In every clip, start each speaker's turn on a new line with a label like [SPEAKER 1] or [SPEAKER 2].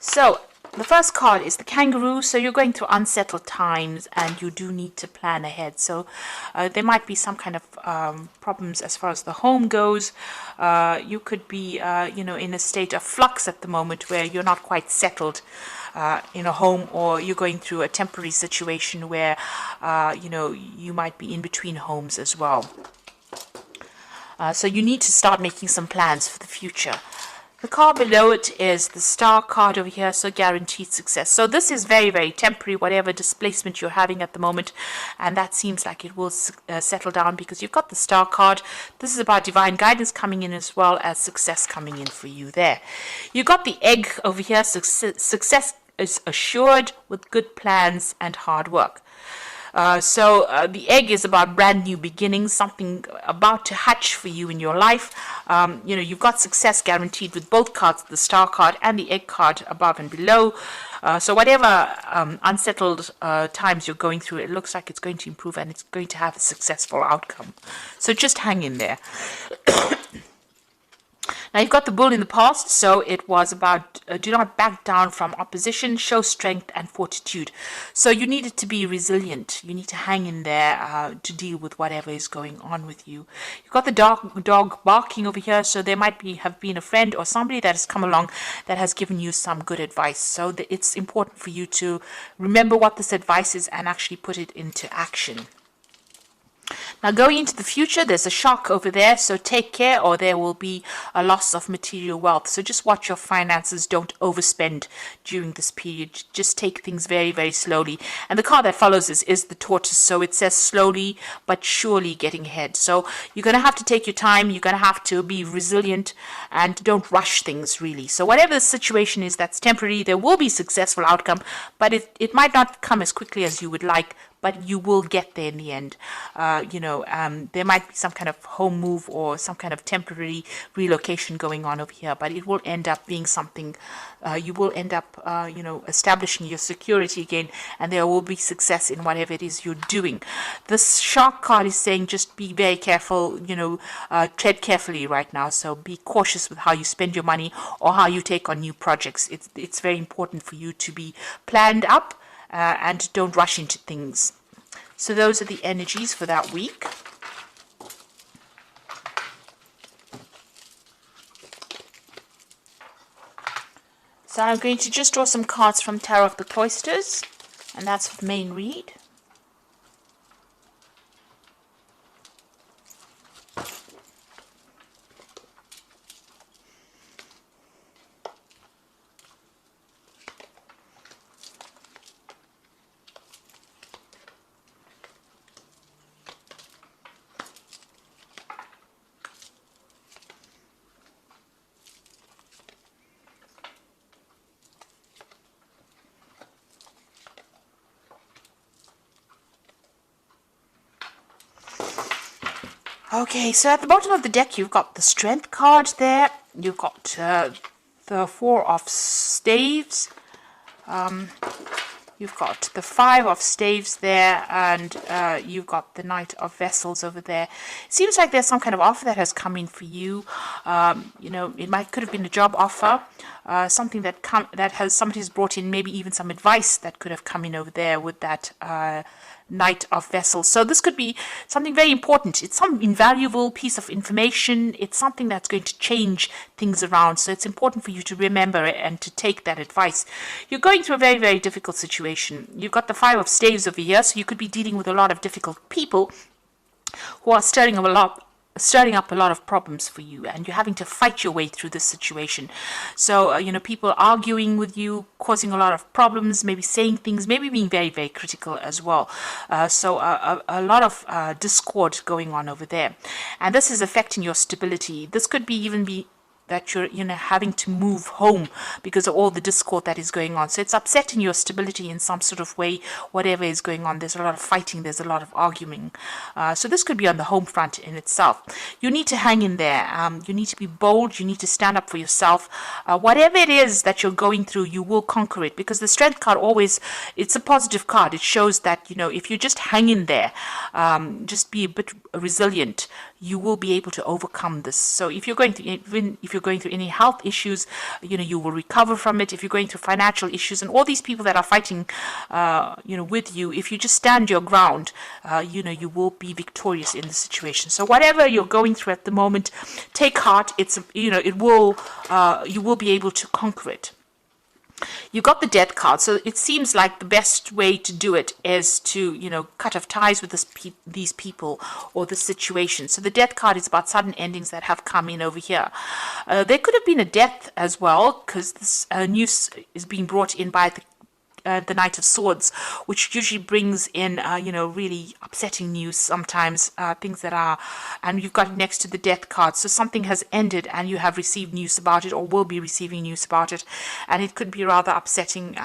[SPEAKER 1] So the first card is the kangaroo. So you're going through unsettled times and you do need to plan ahead. So there might be some kind of problems as far as the home goes. You could be, in a state of flux at the moment where you're not quite settled in a home, or you're going through a temporary situation where, you might be in between homes as well. So you need to start making some plans for the future. The card below it is the star card over here, so guaranteed success. So this is very, very temporary, whatever displacement you're having at the moment, and that seems like it will settle down because you've got the star card. This is about divine guidance coming in as well as success coming in for you there. You've got the egg over here, success is assured with good plans and hard work. So the egg is about brand new beginnings, something about to hatch for you in your life. You've got success guaranteed with both cards, the star card and the egg card above and below. So whatever unsettled times you're going through, it looks like it's going to improve and it's going to have a successful outcome. So just hang in there. Now, you've got the bull in the past, so it was about do not back down from opposition, show strength and fortitude. So you needed to be resilient. You need to hang in there to deal with whatever is going on with you. You've got the dog barking over here, so there might have been a friend or somebody that has come along that has given you some good advice. So it's important for you to remember what this advice is and actually put it into action. Now, going into the future, there's a shark over there, so take care or there will be a loss of material wealth. So just watch your finances, don't overspend during this period. Just take things very, very slowly. And the card that follows is the tortoise, so it says slowly but surely getting ahead. So you're going to have to take your time, you're going to have to be resilient and don't rush things really. So whatever the situation is that's temporary, there will be successful outcome, but it might not come as quickly as you would like, but you will get there in the end. There might be some kind of home move or some kind of temporary relocation going on over here, but it will end up being something, you will end up, establishing your security again, and there will be success in whatever it is you're doing. This shark card is saying just be very careful, tread carefully right now, so be cautious with how you spend your money or how you take on new projects. It's very important for you to be planned up, and don't rush into things. So those are the energies for that week. So I'm going to just draw some cards from Tarot of the Cloisters, and that's for the main read. Okay, so at the bottom of the deck, you've got the Strength card there. You've got the Four of Staves. You've got the Five of Staves there, and you've got the Knight of Vessels over there. It seems like there's some kind of offer that has come in for you. It could have been a job offer, something that somebody's brought in, maybe even some advice that could have come in over there with that Knight of Vessels. So this could be something very important. It's some invaluable piece of information. It's something that's going to change things around. So it's important for you to remember it and to take that advice. You're going through a very, very difficult situation. You've got the Five of Staves over here, so you could be dealing with a lot of difficult people who are stirring up a lot of problems for you, and you're having to fight your way through this situation. So people arguing with you, causing a lot of problems, maybe saying things, maybe being very, very critical as well. So a lot of discord going on over there, and this is affecting your stability. This could even be that you're having to move home because of all the discord that is going on. So it's upsetting your stability in some sort of way, whatever is going on. There's a lot of fighting, there's a lot of arguing. So this could be on the home front in itself. You need to hang in there. You need to be bold. You need to stand up for yourself. Whatever it is that you're going through, you will conquer it, because the Strength card it's a positive card. It shows that, if you just hang in there, just be a bit resilient, you will be able to overcome this. So if you're going you're going through any health issues, you will recover from it. If you're going through financial issues, and all these people that are fighting, with you, if you just stand your ground, you will be victorious in the situation. So whatever you're going through at the moment, take heart. You will be able to conquer it. You got the death card, so it seems like the best way to do it is to, cut off ties with these people or the situation. So the death card is about sudden endings that have come in over here. There could have been a death as well, because this news is being brought in by the Knight of Swords, which usually brings in, really upsetting news sometimes, things that are, and you've got it next to the death card. So something has ended and you have received news about it or will be receiving news about it. And it could be rather upsetting,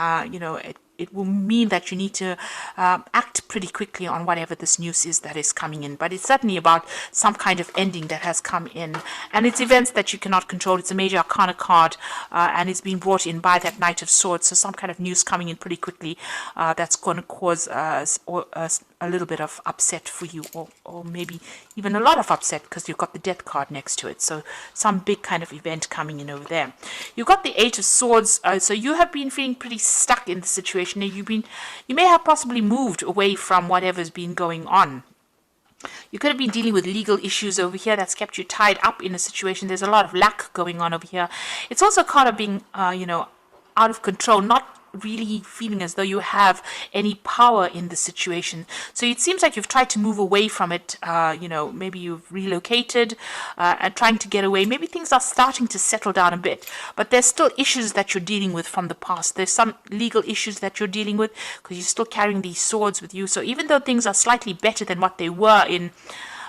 [SPEAKER 1] it will mean that you need to act pretty quickly on whatever this news is that is coming in. But it's certainly about some kind of ending that has come in. And it's events that you cannot control. It's a major arcana card, and it's been brought in by that Knight of Swords. So some kind of news coming in pretty quickly that's going to cause a little bit of upset for you, or maybe even a lot of upset, because you've got the death card next to it. So some big kind of event coming in over there. You've got the Eight of Swords. So you have been feeling pretty stuck in the situation. You may have possibly moved away from whatever's been going on. You could have been dealing with legal issues over here that's kept you tied up in a situation. There's a lot of lack going on over here. It's also kind of being, out of control, not really feeling as though you have any power in the situation. So it seems like you've tried to move away from it. Maybe you've relocated and trying to get away. Maybe things are starting to settle down a bit, but there's still issues that you're dealing with from the past. There's some legal issues that you're dealing with because you're still carrying these swords with you. So even though things are slightly better than what they were in,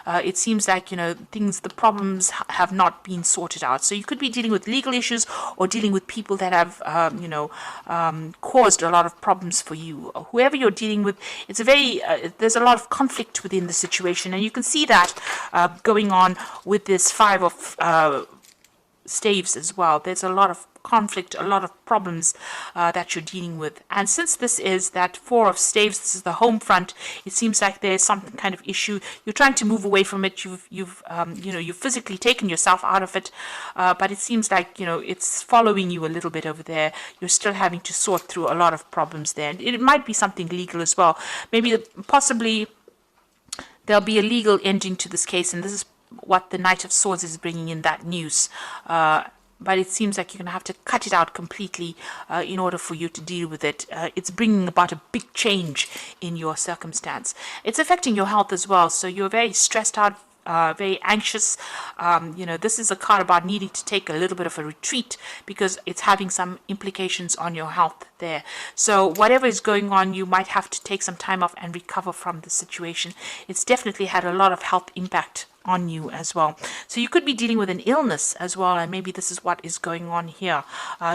[SPEAKER 1] it seems like, the problems have not been sorted out. So you could be dealing with legal issues or dealing with people that have, caused a lot of problems for you. Whoever you're dealing with, it's there's a lot of conflict within the situation. And you can see that going on with this Five of Staves as well. There's a lot of conflict, a lot of problems that you're dealing with. And since this is that Four of Staves, this is the home front, it seems like there's some kind of issue. You're trying to move away from it. You've physically taken yourself out of it, but it seems like, it's following you a little bit over there. You're still having to sort through a lot of problems there. And it might be something legal as well. Maybe possibly there'll be a legal ending to this case, and this is what the Knight of Swords is bringing in, that news. But it seems like you're going to have to cut it out completely in order for you to deal with it. It's bringing about a big change in your circumstance. It's affecting your health as well. So you're very stressed out, very anxious. This is a card about needing to take a little bit of a retreat because it's having some implications on your health there. So whatever is going on, you might have to take some time off and recover from the situation. It's definitely had a lot of health impact on you as well. So you could be dealing with an illness as well, and maybe this is what is going on here.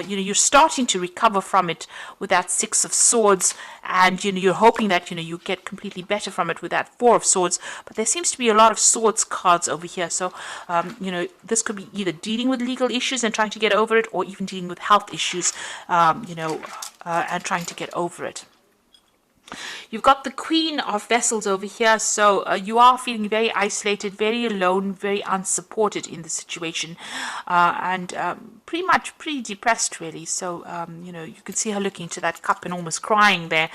[SPEAKER 1] You're starting to recover from it with that Six of Swords, and you're hoping that you get completely better from it with that Four of Swords. But there seems to be a lot of swords cards over here. So this could be either dealing with legal issues and trying to get over it, or even dealing with health issues, and trying to get over it. You've got the Queen of Vessels over here, so you are feeling very isolated, very alone, very unsupported in the situation, and pretty depressed, really. So, you can see her looking to that cup and almost crying there.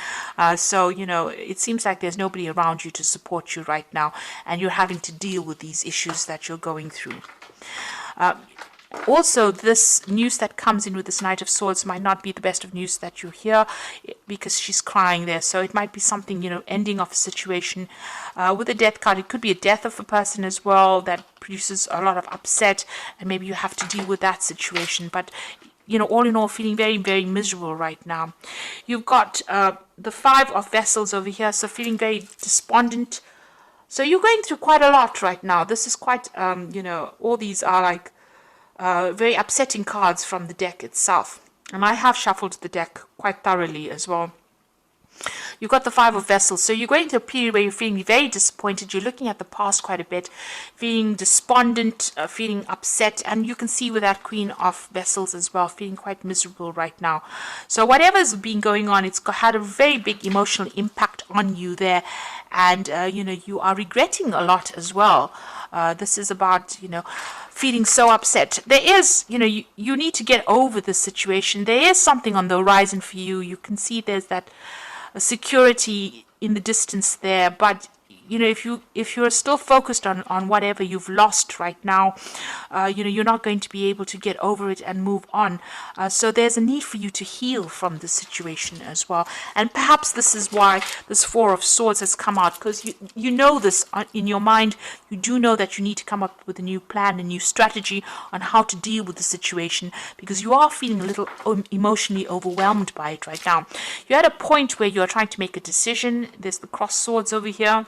[SPEAKER 1] So, it seems like there's nobody around you to support you right now, and you're having to deal with these issues that you're going through. Also, this news that comes in with this Knight of Swords might not be the best of news that you hear, because she's crying there. So it might be something, ending of a situation. With the death card, it could be a death of a person as well that produces a lot of upset, and maybe you have to deal with that situation. But, all in all, feeling very, very miserable right now. You've got the Five of Vessels over here, so feeling very despondent. So you're going through quite a lot right now. This is quite, all these are like very upsetting cards from the deck itself. And I have shuffled the deck quite thoroughly as well. You've got the Five of Vessels. So you're going through a period where you're feeling very disappointed. You're looking at the past quite a bit, feeling despondent, feeling upset. And you can see with that Queen of Vessels as well, feeling quite miserable right now. So whatever's been going on, it's had a very big emotional impact on you there. And, you are regretting a lot as well. This is about, feeling so upset. There is, you need to get over the situation. There is something on the horizon for you. You can see there's that security in the distance there, but if you're still focused on whatever you've lost right now, you're not going to be able to get over it and move on. So there's a need for you to heal from the situation as well. And perhaps this is why this Four of Swords has come out, because you know this in your mind. You do know that you need to come up with a new plan, a new strategy on how to deal with the situation, because you are feeling a little emotionally overwhelmed by it right now. You're at a point where you're trying to make a decision. There's the cross swords over here.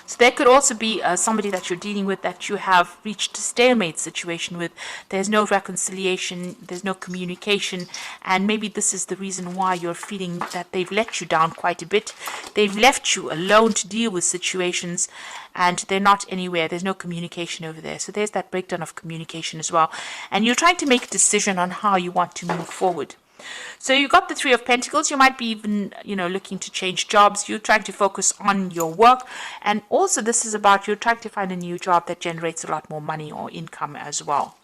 [SPEAKER 1] So there could also be somebody that you're dealing with that you have reached a stalemate situation with. There's no reconciliation, there's no communication, and maybe this is the reason why you're feeling that they've let you down quite a bit. They've left you alone to deal with situations, and they're not anywhere. There's no communication over there. So there's that breakdown of communication as well. And you're trying to make a decision on how you want to move forward. So you got the Three of Pentacles. You might be even, looking to change jobs. You're trying to focus on your work. And also this is about you're trying to find a new job that generates a lot more money or income as well.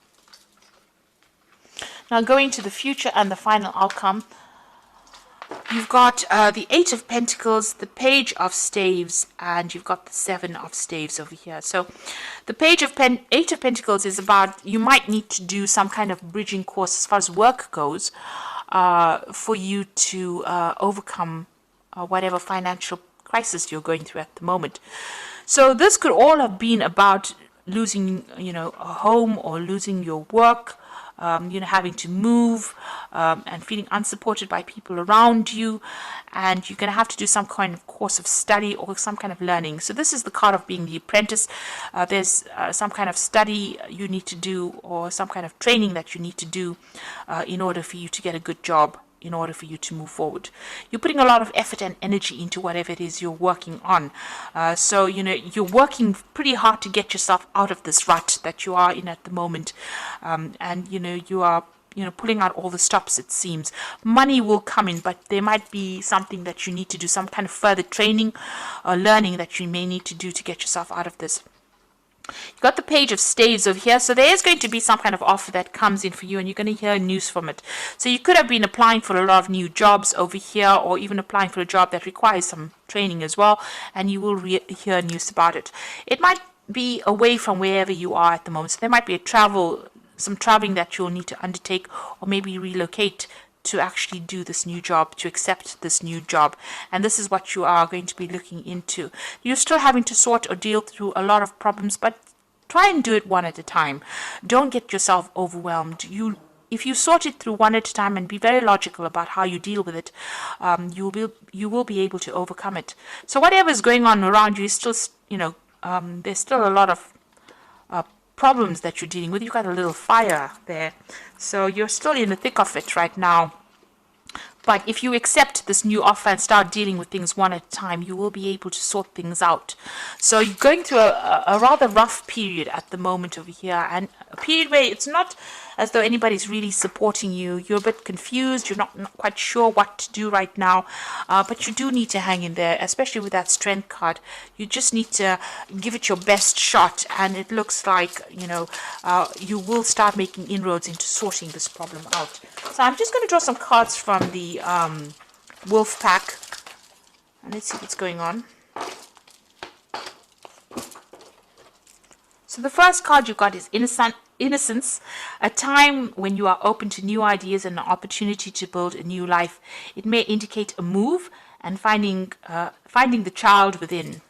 [SPEAKER 1] Now going to the future and the final outcome. You've got the Eight of Pentacles, the Page of Staves, and you've got the Seven of Staves over here. So the Eight of Pentacles is about you might need to do some kind of bridging course as far as work goes, for you to overcome whatever financial crisis you're going through at the moment. So this could all have been about losing, a home, or losing your work, having to move, and feeling unsupported by people around you, and you're going to have to do some kind of course of study or some kind of learning. So this is the card of being the apprentice. There's some kind of study you need to do, or some kind of training that you need to do in order for you to get a good job, in order for you to move forward. You're putting a lot of effort and energy into whatever it is you're working on. So, you're working pretty hard to get yourself out of this rut that you are in at the moment. And, you are, pulling out all the stops, it seems. Money will come in, but there might be something that you need to do, some kind of further training or learning that you may need to do to get yourself out of this. You've got the Page of Staves over here, so there is going to be some kind of offer that comes in for you, and you're going to hear news from it. So you could have been applying for a lot of new jobs over here, or even applying for a job that requires some training as well, and you will hear news about it. It might be away from wherever you are at the moment, so there might be some traveling that you'll need to undertake, or maybe relocate to actually do this new job, to accept this new job. And this is what you are going to be looking into. You're still having to sort or deal through a lot of problems, but try and do it one at a time. Don't get yourself overwhelmed. If you sort it through one at a time and be very logical about how you deal with it, you will be able to overcome it. So whatever is going on around you is still, there's still a lot of problems that you're dealing with. You've got a little fire there, so you're still in the thick of it right now. But if you accept this new offer and start dealing with things one at a time, you will be able to sort things out. So you're going through a rather rough period at the moment over here, and a period where it's not as though anybody's really supporting you. You're a bit confused. You're not quite sure what to do right now, but you do need to hang in there, especially with that Strength card. You just need to give it your best shot, and it looks like, you will start making inroads into sorting this problem out. So I'm just going to draw some cards from the Wolf Pack, and let's see what's going on. So the first card you got is Innocence, a time when you are open to new ideas and an opportunity to build a new life. It may indicate a move and finding the child within.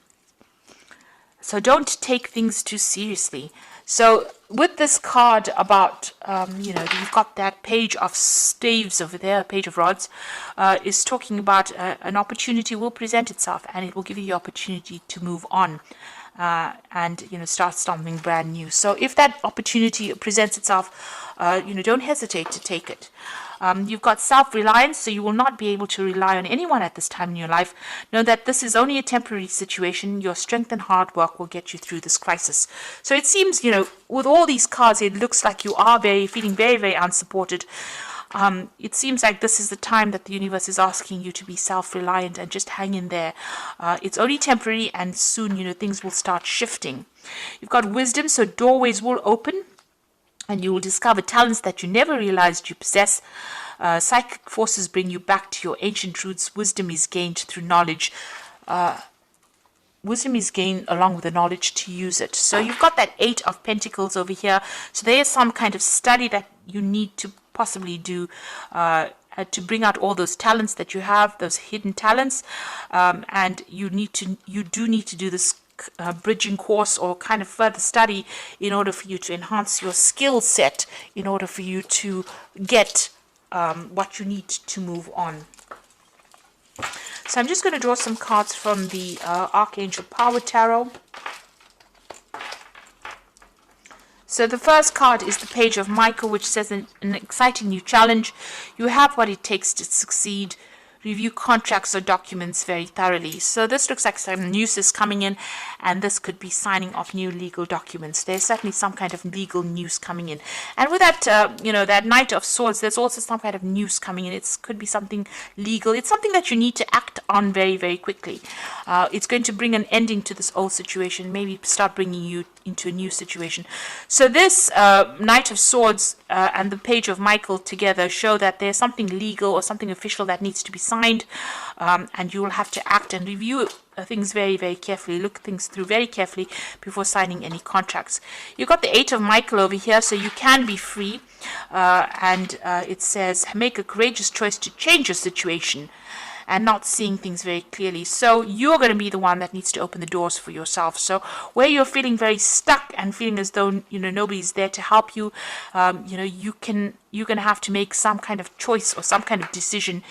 [SPEAKER 1] So don't take things too seriously. So with this card about, you've got that Page of Staves over there, Page of Rods, is talking about an opportunity will present itself, and it will give you the opportunity to move on. And start something brand new. So if that opportunity presents itself, don't hesitate to take it. You've got self-reliance, so you will not be able to rely on anyone at this time in your life. Know that this is only a temporary situation. Your strength and hard work will get you through this crisis. So it seems, with all these cards, it looks like you are feeling very, very unsupported. It seems like this is the time that the universe is asking you to be self-reliant and just hang in there. It's only temporary, and soon, things will start shifting. You've got wisdom, so doorways will open and you will discover talents that you never realized you possess. Psychic forces bring you back to your ancient roots. Wisdom is gained through knowledge. Wisdom is gained along with the knowledge to use it. So you've got that 8 of Pentacles over here. So there is some kind of study that you need to possibly do to bring out all those talents that you have, those hidden talents, and you do need to do this bridging course or kind of further study in order for you to enhance your skill set, in order for you to get what you need to move on. So I'm just going to draw some cards from the Archangel Power Tarot. So the first card is the Page of Michael, which says an exciting new challenge. You have what it takes to succeed. Review contracts or documents very thoroughly. So this looks like some news is coming in, and this could be signing of new legal documents. There's certainly some kind of legal news coming in. And with that, that Knight of Swords, there's also some kind of news coming in. It could be something legal. It's something that you need to act on very, very quickly. It's going to bring an ending to this old situation, maybe start bringing you into a new situation. So this Knight of Swords and the Page of Michael together show that there's something legal or something official that needs to be signed, and you will have to act and review things very, very carefully. Look things through very carefully before signing any contracts. You've got the 8 of Michael over here, so you can be free, and it says make a courageous choice to change your situation and not seeing things very clearly. So you're going to be the one that needs to open the doors for yourself. So where you're feeling very stuck and feeling as though nobody's there to help you, you're going to have to make some kind of choice or some kind of decision.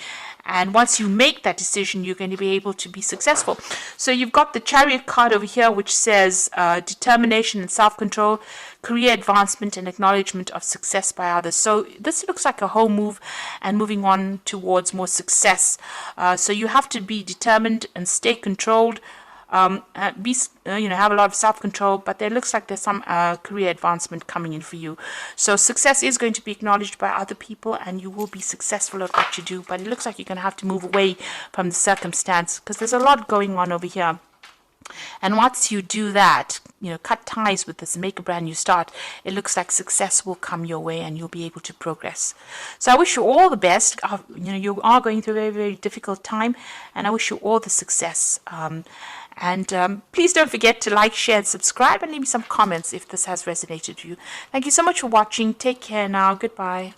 [SPEAKER 1] And once you make that decision, you're going to be able to be successful. So you've got the Chariot card over here, which says determination and self-control, career advancement and acknowledgement of success by others. So this looks like a home move and moving on towards more success. So you have to be determined and stay controlled. Have a lot of self-control, but there looks like there's some career advancement coming in for you. So success is going to be acknowledged by other people, and you will be successful at what you do, but it looks like you're going to have to move away from the circumstance because there's a lot going on over here. And once you do that, cut ties with this and make a brand new start, it looks like success will come your way and you'll be able to progress. So I wish you all the best. You are going through a very, very difficult time, and I wish you all the success. Please don't forget to like, share, and subscribe, and leave me some comments if this has resonated with you. Thank you so much for watching. Take care now. Goodbye.